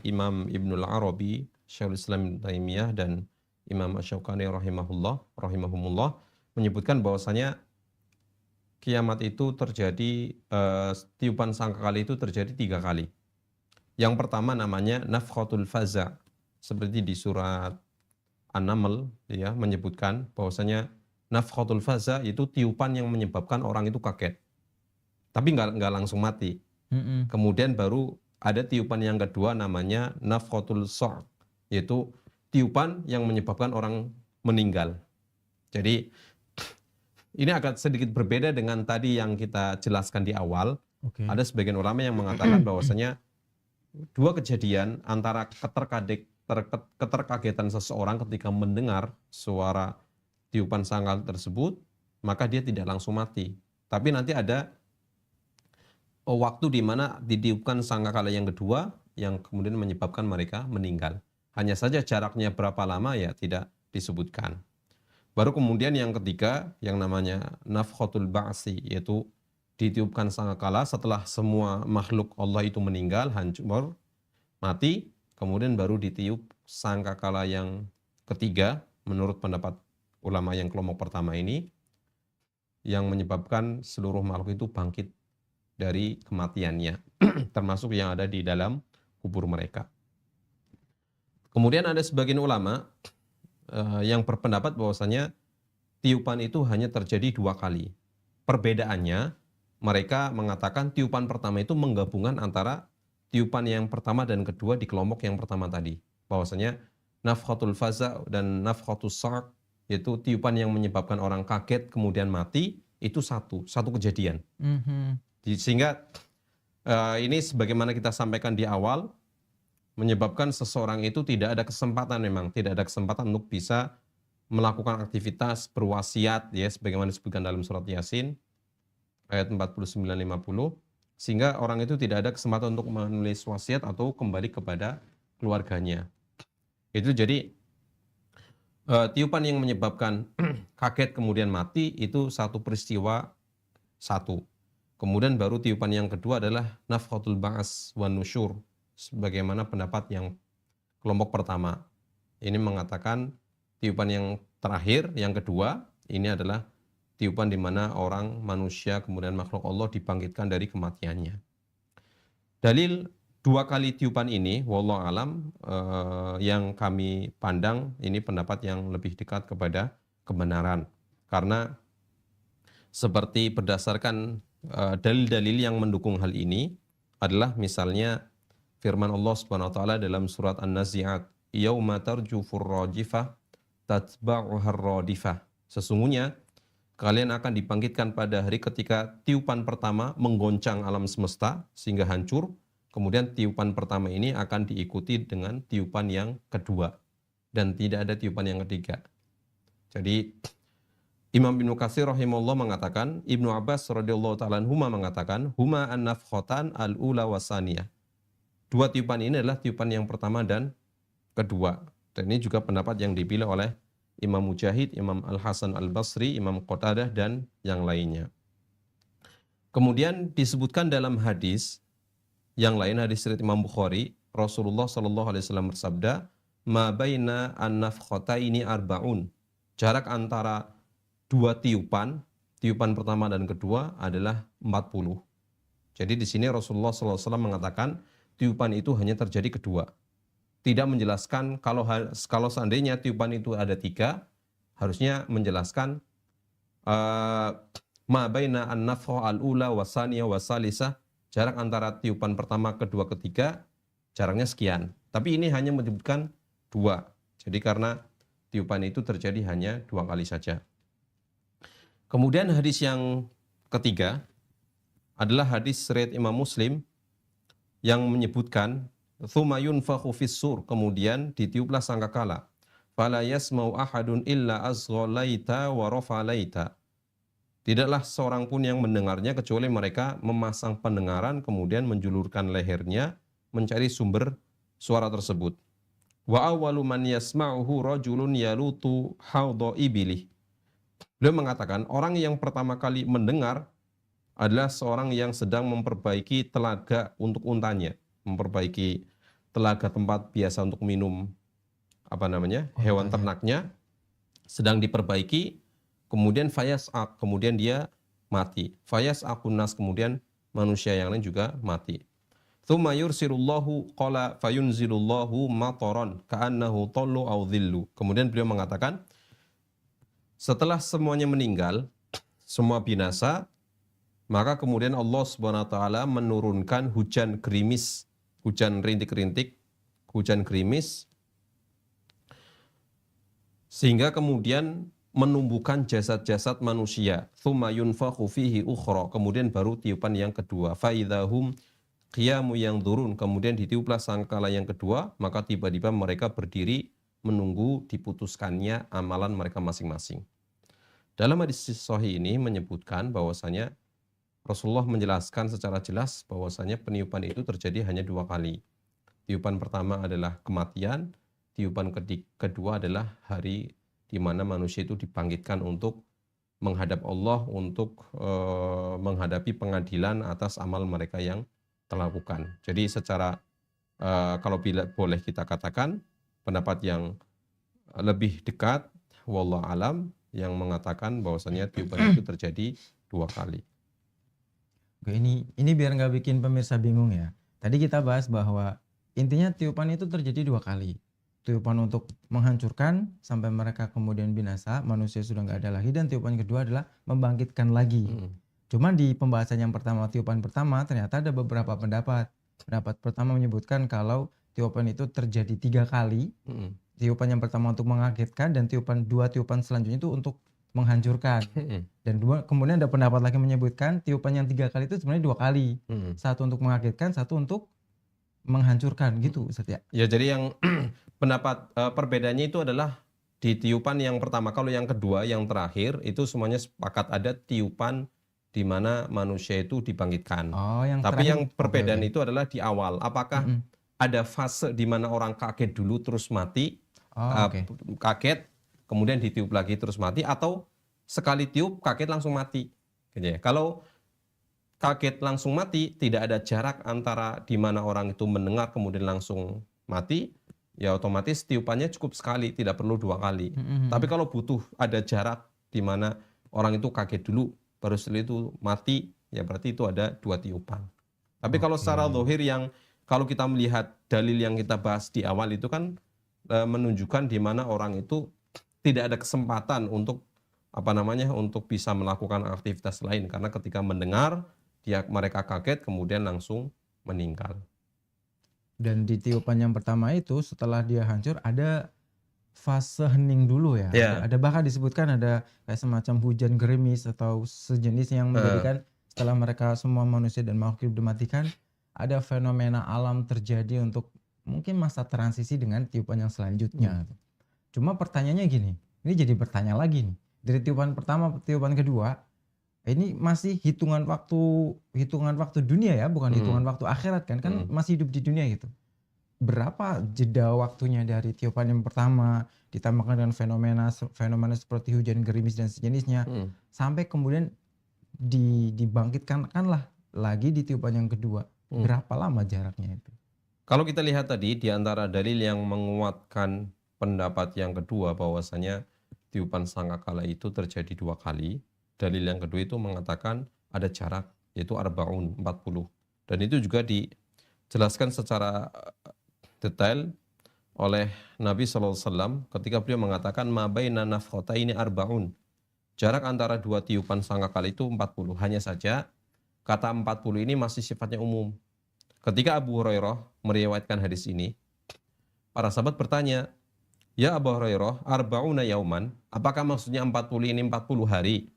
Imam Ibnul Arabi, Syekhul Islam Ibnu Taimiyah dan Imam Asy-Syaukani rahimahumullah menyebutkan bahwasanya kiamat itu terjadi, tiupan sangkakala itu terjadi 3 kali. Yang pertama namanya nafkhatul faza, seperti di surat An-Naml ya menyebutkan bahwasanya nafkhatul faza itu tiupan yang menyebabkan orang itu kaget. Tapi nggak langsung mati. Kemudian baru ada tiupan yang kedua namanya nafkhatul sa', yaitu tiupan yang menyebabkan orang meninggal. Jadi ini agak sedikit berbeda dengan tadi yang kita jelaskan di awal. Ada sebagian ulama yang mengatakan bahwasanya 2 kejadian antara keterkagetan seseorang ketika mendengar suara tiupan sangkakala tersebut, maka dia tidak langsung mati. Tapi nanti ada waktu di mana ditiupkan sangkakala yang kedua yang kemudian menyebabkan mereka meninggal. Hanya saja jaraknya berapa lama ya tidak disebutkan. Baru kemudian yang ketiga yang namanya nafkhatul ba'si, yaitu ditiupkan sangkakala setelah semua makhluk Allah itu meninggal, hancur, mati, kemudian baru ditiup sangkakala yang ketiga, menurut pendapat ulama yang kelompok pertama ini, yang menyebabkan seluruh makhluk itu bangkit dari kematiannya, termasuk yang ada di dalam kubur mereka. Kemudian ada sebagian ulama yang berpendapat bahwasanya tiupan itu hanya terjadi 2 kali. Perbedaannya, mereka mengatakan tiupan pertama itu menggabungkan antara tiupan yang pertama dan kedua di kelompok yang pertama tadi. Bahwasanya nafkhatul faza dan nafkhatus sa'q, yaitu tiupan yang menyebabkan orang kaget kemudian mati, itu satu kejadian. Sehingga ini sebagaimana kita sampaikan di awal, menyebabkan seseorang itu tidak ada kesempatan untuk bisa melakukan aktivitas berwasiat, ya, sebagaimana disebutkan dalam surat Yasin ayat 49-50, sehingga orang itu tidak ada kesempatan untuk menulis wasiat atau kembali kepada keluarganya. Itu jadi tiupan yang menyebabkan kaget kemudian mati itu satu peristiwa satu. Kemudian baru tiupan yang kedua adalah nafkhatul ba'as wan nusyur, sebagaimana pendapat yang kelompok pertama. Ini mengatakan tiupan yang terakhir, yang kedua, ini adalah tiupan di mana orang, manusia, kemudian makhluk Allah dibangkitkan dari kematiannya. Dalil 2 kali tiupan ini, wallahu alam, yang kami pandang ini pendapat yang lebih dekat kepada kebenaran. Karena seperti berdasarkan dalil-dalil yang mendukung hal ini adalah misalnya firman Allah Subhanahu wa taala dalam surat An-Nazi'at, yauma tarjufur rajifah tatba'uhar radifah. Sesungguhnya kalian akan dibangkitkan pada hari ketika tiupan pertama menggoncang alam semesta sehingga hancur, kemudian tiupan pertama ini akan diikuti dengan tiupan yang kedua dan tidak ada tiupan yang ketiga. Jadi Imam Ibnu Katsir rahimahullah mengatakan, Ibnu Abbas radhiyallahu ta'ala anhuma mengatakan, huma an-nafkhatan al-ula wasaniyah. 2 tiupan ini adalah tiupan yang pertama dan kedua. Dan ini juga pendapat yang dipilih oleh Imam Mujahid, Imam Al-Hasan Al-Basri, Imam Qatadah, dan yang lainnya. Kemudian disebutkan dalam hadis yang lain, hadis riwayat Imam Bukhari, Rasulullah sallallahu alaihi wasallam bersabda, ma baina an-nafkhataini arba'un. Jarak antara 2 tiupan pertama dan kedua adalah 40. Jadi di sini Rasulullah sallallahu alaihi wasallam mengatakan tiupan itu hanya terjadi kedua. Tidak menjelaskan kalau seandainya tiupan itu ada 3, harusnya menjelaskan ma baina an-nafkhah al-ula wasaniyah wasalisah, jarak antara tiupan pertama, kedua, ketiga, jaraknya sekian. Tapi ini hanya menyebutkan 2. Jadi karena tiupan itu terjadi hanya 2 kali saja. Kemudian hadis yang ketiga adalah hadis riwayat Imam Muslim yang menyebutkan tsumma yunfakhu fis-sur, kemudian ditiuplah sangkakala. Fala yasma'u ahadun illa azghalaita wa rafalaita. Tidaklah seorang pun yang mendengarnya kecuali mereka memasang pendengaran kemudian menjulurkan lehernya mencari sumber suara tersebut. Wa awwalu man yasma'uhu rajulun yalutu haudha ibilih. Beliau mengatakan orang yang pertama kali mendengar adalah seorang yang sedang memperbaiki telaga untuk untanya, memperbaiki telaga tempat biasa untuk minum hewan ternaknya, sedang diperbaiki, kemudian fayas'aq, kemudian dia mati. Fayas'aqun nas, kemudian manusia yang lain juga mati. Tsumma yursilullahu qala fayunzilullahu mataran ka'annahu tallu aw dhillu. Kemudian beliau mengatakan, setelah semuanya meninggal, semua binasa, maka kemudian Allah Subhanahu wa taala menurunkan hujan gerimis, hujan rintik-rintik, hujan gerimis, sehingga kemudian menumbuhkan jasad-jasad manusia. Tsumma yunfakhu fihi ukhra, kemudian baru tiupan yang kedua. Fa idzahum qiyamu yanzurun, kemudian ditiuplah sangkakala yang kedua, maka tiba-tiba mereka berdiri menunggu diputuskannya amalan mereka masing-masing. Dalam hadis sahih ini menyebutkan bahwasanya Rasulullah menjelaskan secara jelas bahwasanya peniupan itu terjadi hanya 2 kali. Tiupan pertama adalah kematian, tiupan kedua adalah hari di mana manusia itu dibangkitkan untuk menghadap Allah, untuk menghadapi pengadilan atas amal mereka yang telah lakukan. Jadi secara kalau boleh kita katakan pendapat yang lebih dekat, wallahu alam, yang mengatakan bahwasanya tiupan itu terjadi 2 kali. Oke, ini biar nggak bikin pemirsa bingung ya. Tadi kita bahas bahwa intinya tiupan itu terjadi 2 kali. Tiupan untuk menghancurkan sampai mereka kemudian binasa, manusia sudah nggak ada lagi, dan tiupan kedua adalah membangkitkan lagi. Cuman di pembahasan yang pertama, tiupan pertama, ternyata ada beberapa pendapat. Pendapat pertama menyebutkan kalau tiupan itu terjadi 3 kali. Tiupan yang pertama untuk mengagetkan, dan dua tiupan selanjutnya itu untuk menghancurkan. Dan kemudian ada pendapat lagi menyebutkan tiupan yang 3 kali itu sebenarnya 2 kali. Satu untuk mengagetkan, satu untuk menghancurkan, gitu Ustaz ya. Ya, jadi yang pendapat perbedaannya itu adalah di tiupan yang pertama. Kalau yang kedua, yang terakhir, itu semuanya sepakat ada tiupan di mana manusia itu dibangkitkan. Oh, yang Tapi terakhir. yang perbedaan Oke. itu adalah di awal. Apakah ada fase di mana orang kaget dulu terus mati, Oh, oke. kaget, kemudian ditiup lagi terus mati, atau sekali tiup kaget langsung mati. Gitu ya. Kalau kaget langsung mati, tidak ada jarak antara di mana orang itu mendengar kemudian langsung mati, ya otomatis tiupannya cukup sekali, tidak perlu 2 kali. Tapi kalau butuh ada jarak di mana orang itu kaget dulu, baru setelah itu mati, ya berarti itu ada 2 tiupan. Tapi kalau secara zahir, yang kalau kita melihat dalil yang kita bahas di awal itu kan menunjukkan di mana orang itu tidak ada kesempatan untuk untuk bisa melakukan aktivitas lain, karena ketika mendengar mereka kaget kemudian langsung meninggal. Dan di tiupan yang pertama itu setelah dia hancur ada fase hening dulu ya. Ya. Ada bahkan disebutkan ada kayak semacam hujan gerimis atau sejenis yang menjadikan setelah mereka semua manusia dan makhluk hidup dimatikan, ada fenomena alam terjadi untuk mungkin masa transisi dengan tiupan yang selanjutnya. Cuma pertanyaannya gini, ini jadi bertanya lagi nih. Dari tiupan pertama, tiupan kedua, ini masih hitungan waktu dunia ya, bukan hitungan waktu akhirat kan masih hidup di dunia gitu. Berapa jeda waktunya dari tiupan yang pertama ditambahkan dengan fenomena seperti hujan gerimis dan sejenisnya sampai kemudian dibangkitkanlah lagi di tiupan yang kedua. Berapa lama jaraknya itu? Kalau kita lihat tadi di antara dalil yang menguatkan pendapat yang kedua bahwasanya tiupan sangkakala itu terjadi 2 kali. Dalil yang kedua itu mengatakan ada jarak, yaitu arba'un, 40. Dan itu juga dijelaskan secara detail oleh Nabi SAW ketika beliau mengatakan ma baina nafkhataini arba'un. Jarak antara 2 tiupan sangkakala itu 40. Hanya saja kata 40 ini masih sifatnya umum. Ketika Abu Hurairah meriwayatkan hadis ini, para sahabat bertanya, "Ya Abu Hurairah, arba'una yauman?" Apakah maksudnya 40 ini 40 hari?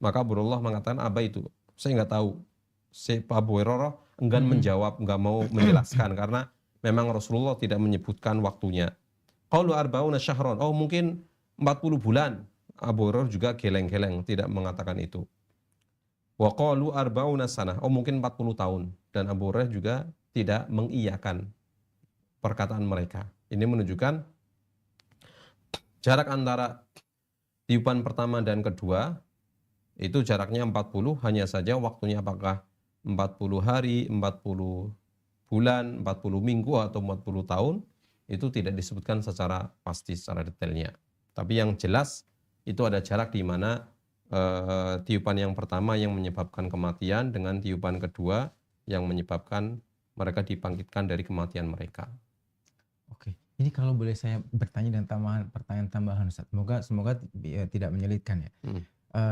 Maka Abu Hurairah mengatakan, "Apa itu? Saya nggak tahu." Si Abu Hurairah enggan menjawab, nggak mau menjelaskan karena memang Rasulullah tidak menyebutkan waktunya. Qalu arba'una syahron. Oh, mungkin 40 bulan. Abu Hurairah juga geleng-geleng tidak mengatakan itu. Wa qalu arba'una sanah. Oh, mungkin 40 tahun. Dan Abu Hurairah juga tidak mengiyakan perkataan mereka. Ini menunjukkan jarak antara tiupan pertama dan kedua itu jaraknya 40, hanya saja waktunya apakah 40 hari, 40 bulan, 40 minggu atau 40 tahun, itu tidak disebutkan secara pasti, secara detailnya. Tapi yang jelas itu ada jarak di mana tiupan yang pertama yang menyebabkan kematian dengan tiupan kedua yang menyebabkan mereka dibangkitkan dari kematian mereka. Oke, ini kalau boleh saya bertanya dan pertanyaan tambahan Ustaz. Semoga tidak menyulitkan ya.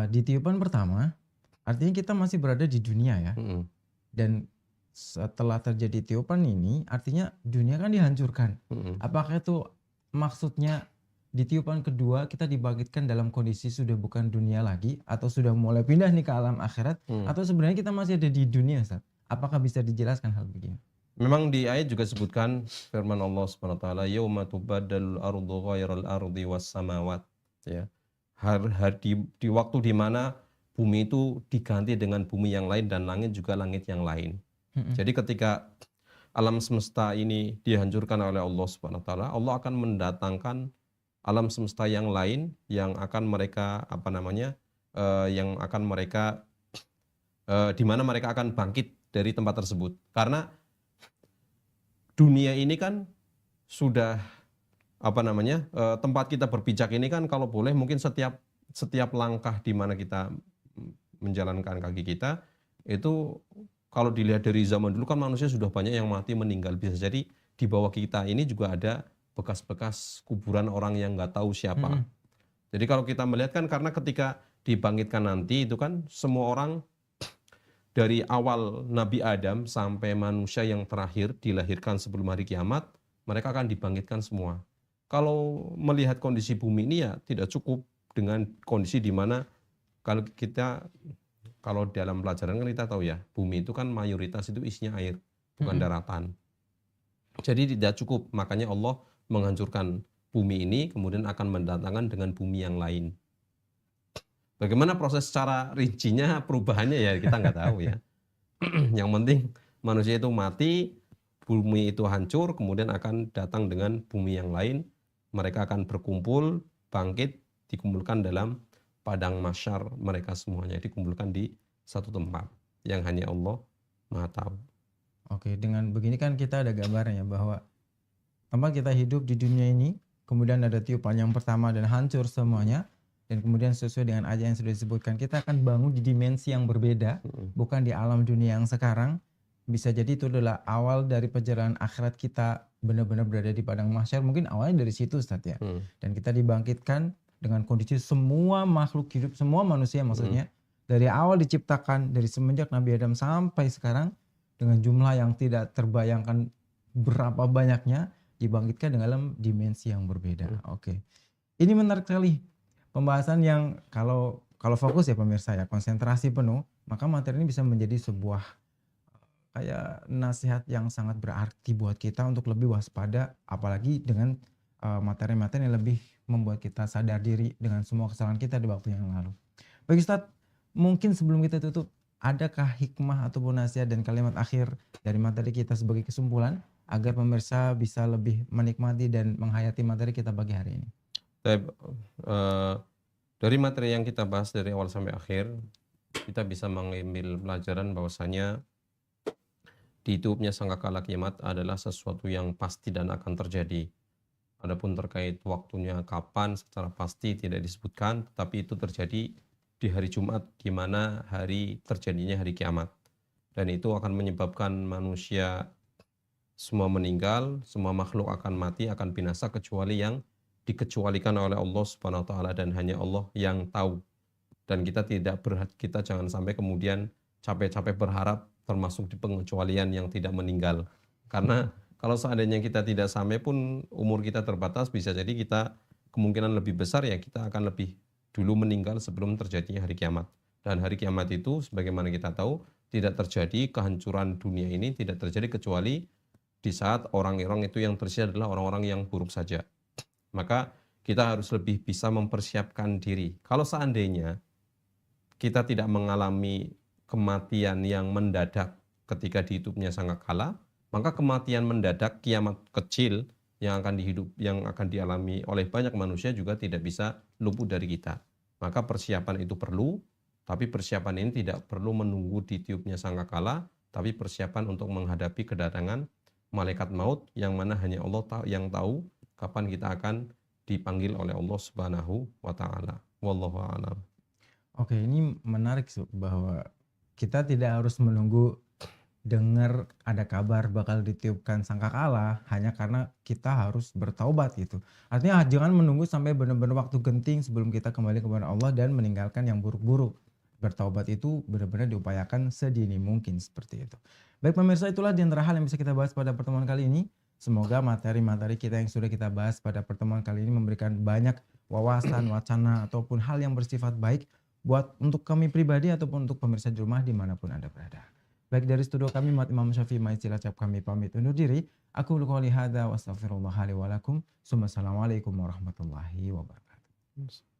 Di tiupan pertama, artinya kita masih berada di dunia ya. Dan setelah terjadi tiupan ini, artinya dunia kan dihancurkan. Apakah itu maksudnya di tiupan kedua kita dibangkitkan dalam kondisi sudah bukan dunia lagi, atau sudah mulai pindah nih ke alam akhirat, atau sebenarnya kita masih ada di dunia, Ustaz? Apakah bisa dijelaskan hal begini? Memang di ayat juga sebutkan firman Allah Subhanahu wa taala, yauma tubaddalul ardu ghairal ardi was samawat, ya. Di waktu di mana bumi itu diganti dengan bumi yang lain dan langit juga langit yang lain. Jadi ketika alam semesta ini dihancurkan oleh Allah Subhanahu wa taala, Allah akan mendatangkan alam semesta yang lain yang akan mereka di mana mereka akan bangkit dari tempat tersebut. Karena dunia ini kan sudah tempat kita berpijak ini kan kalau boleh mungkin setiap langkah di mana kita menjalankan kaki kita itu kalau dilihat dari zaman dulu kan manusia sudah banyak yang mati meninggal, bisa jadi di bawah kita ini juga ada bekas-bekas kuburan orang yang nggak tahu siapa. Jadi kalau kita melihat kan karena ketika dibangkitkan nanti itu kan semua orang dari awal Nabi Adam sampai manusia yang terakhir dilahirkan sebelum hari kiamat, mereka akan dibangkitkan semua. Kalau melihat kondisi bumi ini ya tidak cukup dengan kondisi di mana kalau dalam pelajaran kan kita tahu ya, bumi itu kan mayoritas itu isinya air, bukan daratan. Jadi tidak cukup, makanya Allah menghancurkan bumi ini kemudian akan mendatangkan dengan bumi yang lain. Bagaimana proses secara rincinya perubahannya ya kita nggak tahu ya. Yang penting manusia itu mati, bumi itu hancur, kemudian akan datang dengan bumi yang lain. Mereka akan berkumpul, bangkit, dikumpulkan dalam padang mahsyar, mereka semuanya dikumpulkan di satu tempat yang hanya Allah Maha tahu. Oke, dengan begini kan kita ada gambarannya bahwa tempat kita hidup di dunia ini, kemudian ada tiupan yang pertama dan hancur semuanya. Dan kemudian sesuai dengan ayat yang sudah disebutkan, kita akan bangun di dimensi yang berbeda, bukan di alam dunia yang sekarang. Bisa jadi itu adalah awal dari perjalanan akhirat kita benar-benar berada di padang mahsyar. Mungkin awalnya dari situ, Ustaz ya. Dan kita dibangkitkan dengan kondisi semua makhluk hidup, semua manusia maksudnya. Dari awal diciptakan, dari semenjak Nabi Adam sampai sekarang, dengan jumlah yang tidak terbayangkan berapa banyaknya, dibangkitkan dalam dimensi yang berbeda. Oke. Ini menarik sekali. Pembahasan yang kalau fokus ya pemirsa ya, konsentrasi penuh, maka materi ini bisa menjadi sebuah kayak nasihat yang sangat berarti buat kita untuk lebih waspada, apalagi dengan materi-materi yang lebih membuat kita sadar diri dengan semua kesalahan kita di waktu yang lalu. Baik Ustadz, mungkin sebelum kita tutup, adakah hikmah ataupun nasihat dan kalimat akhir dari materi kita sebagai kesimpulan agar pemirsa bisa lebih menikmati dan menghayati materi kita pagi hari ini? Dari materi yang kita bahas dari awal sampai akhir, kita bisa mengambil pelajaran bahwasanya dihitupnya sangkakala kiamat adalah sesuatu yang pasti dan akan terjadi. Adapun terkait waktunya kapan secara pasti tidak disebutkan, tetapi itu terjadi di hari Jumat, di mana hari terjadinya hari kiamat. Dan itu akan menyebabkan manusia semua meninggal, semua makhluk akan mati, akan binasa kecuali yang dikecualikan oleh Allah Subhanahu wa taala dan hanya Allah yang tahu. Dan kita jangan sampai kemudian capek-capek berharap termasuk di pengecualian yang tidak meninggal. Karena kalau seandainya kita tidak sampai pun umur kita terbatas, bisa jadi kita kemungkinan lebih besar ya kita akan lebih dulu meninggal sebelum terjadinya hari kiamat. Dan hari kiamat itu sebagaimana kita tahu tidak terjadi, kehancuran dunia ini tidak terjadi kecuali di saat orang-orang itu yang terjadi adalah orang-orang yang buruk saja. Maka kita harus lebih bisa mempersiapkan diri. Kalau seandainya kita tidak mengalami kematian yang mendadak ketika dihitupnya sangkakala, maka kematian mendadak, kiamat kecil yang akan dialami oleh banyak manusia juga tidak bisa luput dari kita. Maka persiapan itu perlu, tapi persiapan ini tidak perlu menunggu ditiupnya sangkakala, tapi persiapan untuk menghadapi kedatangan malaikat maut yang mana hanya Allah yang tahu kapan kita akan dipanggil oleh Allah Subhanahu wa taala. Wallahu a'lam. Oke, ini menarik bahwa kita tidak harus menunggu dengar ada kabar bakal ditiupkan sangkakala hanya karena kita harus bertaubat gitu. Artinya jangan menunggu sampai benar-benar waktu genting sebelum kita kembali kepada Allah dan meninggalkan yang buruk-buruk. Bertaubat itu benar-benar diupayakan sedini mungkin seperti itu. Baik pemirsa, itulah di antara hal yang bisa kita bahas pada pertemuan kali ini. Semoga materi-materi kita yang sudah kita bahas pada pertemuan kali ini memberikan banyak wawasan, wacana, ataupun hal yang bersifat baik buat untuk kami pribadi ataupun untuk pemirsa di rumah dimanapun Anda berada. Baik dari studio kami, Mat Imam Syafi'i Maiz Cilacap, kami pamit undur diri. Aku qouli hadza wa astaghfirullah li wa lakum. Assalamualaikum warahmatullahi wabarakatuh.